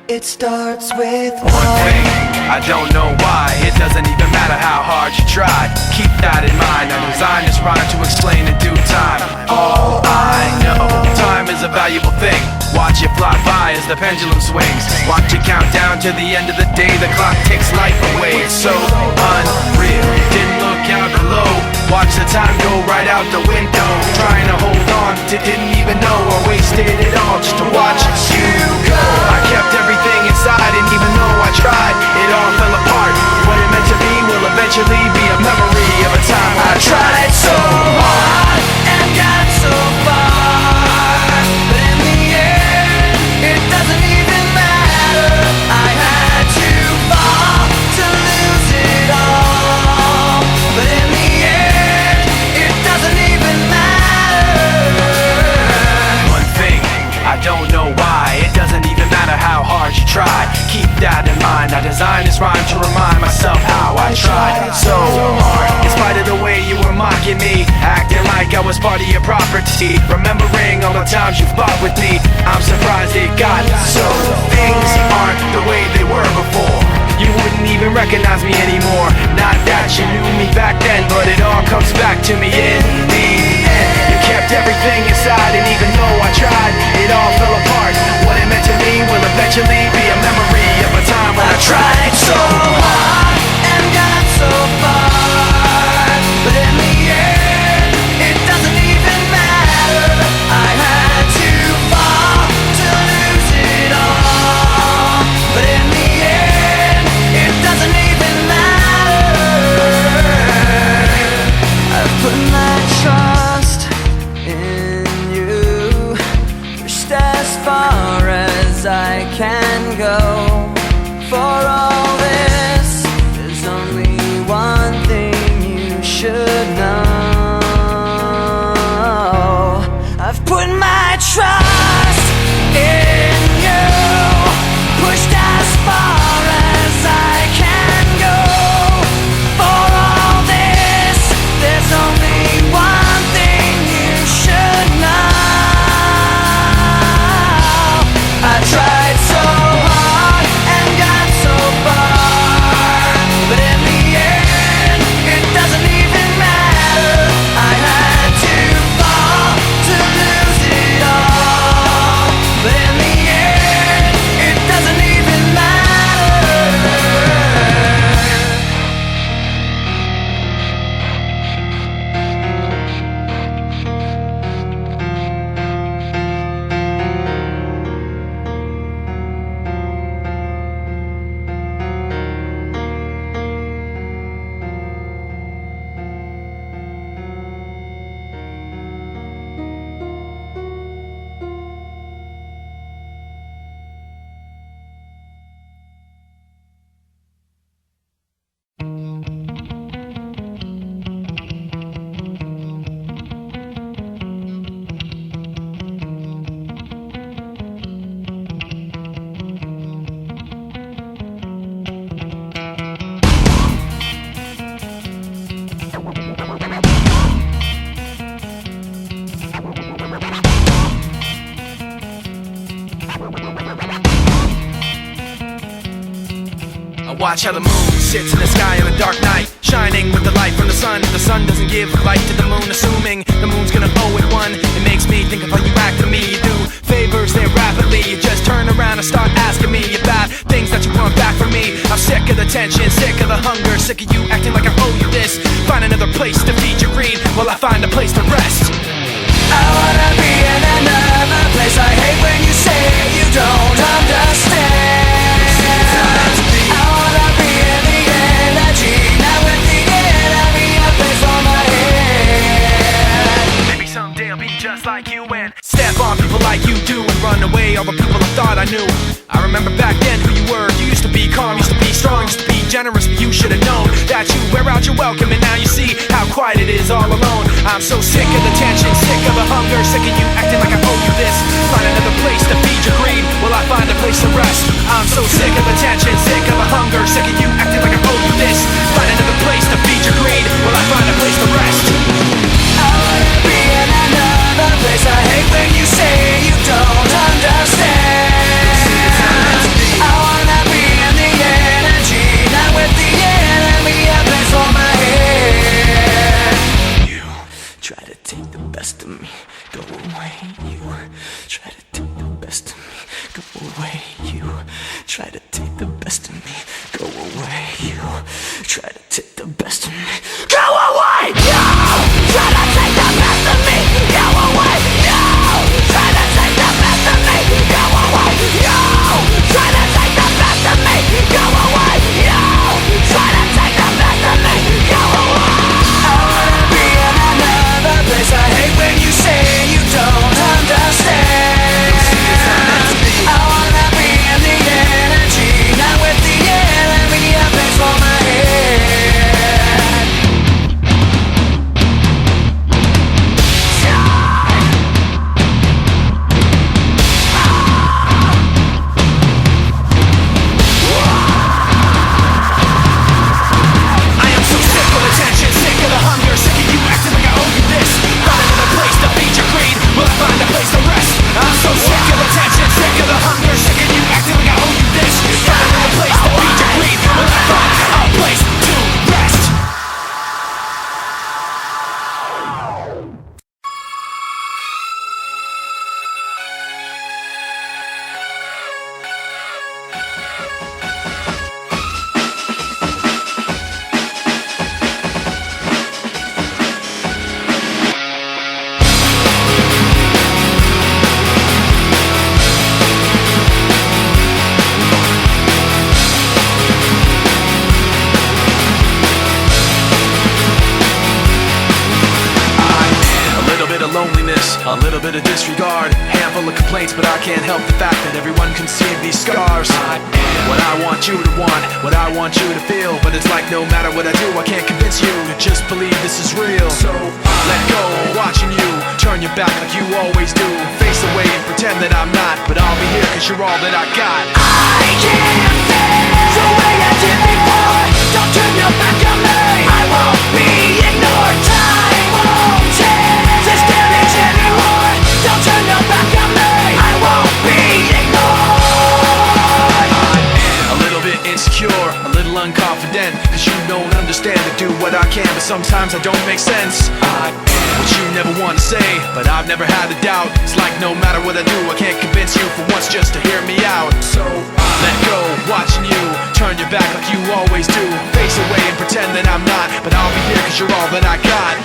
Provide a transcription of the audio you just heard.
It starts with one thing, I don't know why. It doesn't even matter how hard you try. Keep that in mind, I designed this rhyme to explain in due time. All I know, time is a valuable thing. Watch it fly by as the pendulum swings. Watch it count down to the end of the day. The clock takes life away, it's so unreal. Didn't look out below, watch the time go right out the window. Trying to hold on to didn't even know I wasted it all just to watch you go. I kept everything inside and even though I tried, it all fell apart. What it meant to be will eventually be a memory of a time I tried so hard and got so far, but in the end, it doesn't even matter. I had to fall to lose it all, but in the end, it doesn't even matter. One thing, I don't know why. It doesn't even matter how hard you try. Keep that in mind. I designed this rhyme to remind myself how I tried so hard. In spite of the way you were mocking me, acting like I was part of your property, remembering all the times you fought with me, I'm surprised it got so. Things aren't the way they were before. You wouldn't even recognize me anymore. Not that you knew me back then, but it all comes back to me in the end. You kept everything inside, and even though I tried, it all fell apart. What it meant to me will eventually be a memory of a time when I tried so hard and got so far, but in the end, it doesn't even matter. I had to fall to lose it all, but in the end, it doesn't even matter. I've put my trust in you, pushed as far as I can go. For all this, there's only one thing you should know. I've put my trust in you, pushed as far as I can go. For all this, there's only one thing you should know. I tried so hard and got so far, but in the end, it doesn't even matter. I had to fall to lose it all, but in the end, it doesn't even matter. Watch how the moon sits in the sky on a dark night, shining with the light from the sun. The sun doesn't give light to the moon, assuming the moon's gonna owe it one. It makes me think of how you act for me. You do favors there rapidly, you just turn around and start asking me about things that you want back from me. I'm sick of the tension, sick of the hunger, sick of you acting like I owe you this. Find another place to feed your greed while I find a place to rest. I wanna be in another place. I hate when you say you don't understand. I wanna be in the energy, not with the enemy, a place for my head. Maybe someday I'll be just like you and step on people like you do and run away all the people I thought I knew. I remember back then who you were. You used to be calm, used to be strong, used to be generous, but you should have known that you wear out your welcome, and now you see how quiet it is all alone. I'm so sick of the tension, sick of the hunger, sick of you acting like I owe you this. Find another place to feed your greed while I find a place to rest. I'm so sick of the tension, sick of the hunger, sick of you acting like I owe you this. Find another place to feed your greed while I find a place to rest. I wanna be in another place. I hate when you say you don't understand. I A little bit of disregard, handful of complaints, but I can't help the fact that everyone can see these scars. What I want you to want, what I want you to feel, but it's like no matter what I do, I can't convince you to just believe this is real. So let go, watching you turn your back like you always do. Face away and pretend that I'm not, but I'll be here cause you're all that I got. I can't feel the way I did before. Don't turn your back on me, I won't be ignored. Time won't change this damage anymore. Don't turn your back on me, I won't be ignored. A little bit insecure, a little unconfident, cause you don't understand to do what I can, but sometimes I don't make sense. What you never want to say, but I've never had a doubt. It's like no matter what I do, I can't convince you for once just to hear me out. So let go, watching you turn your back like you always do. Face away and pretend that I'm not, but I'll be here cause you're all that I got.